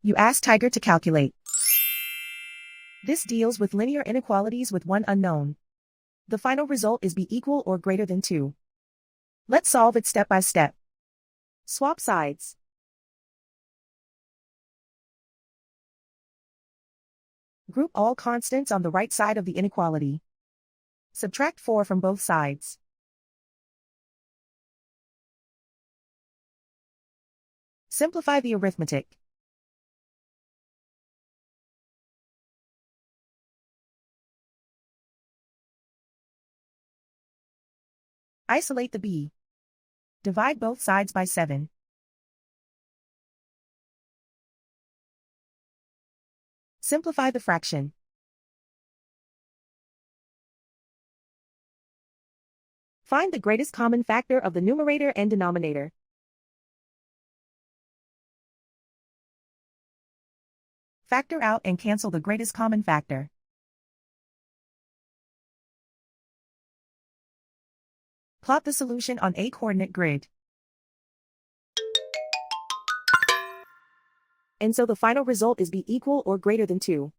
You ask Tiger to calculate. This deals with linear inequalities with one unknown. The final result is b equal or greater than 2. Let's solve it step by step. Swap sides. Group all constants on the right side of the inequality. Subtract 4 from both sides. Simplify the arithmetic. Isolate the b. Divide both sides by 7. Simplify the fraction. Find the greatest common factor of the numerator and denominator. Factor out and cancel the greatest common factor. Plot the solution on a coordinate grid. And so the final result is b equal or greater than 2.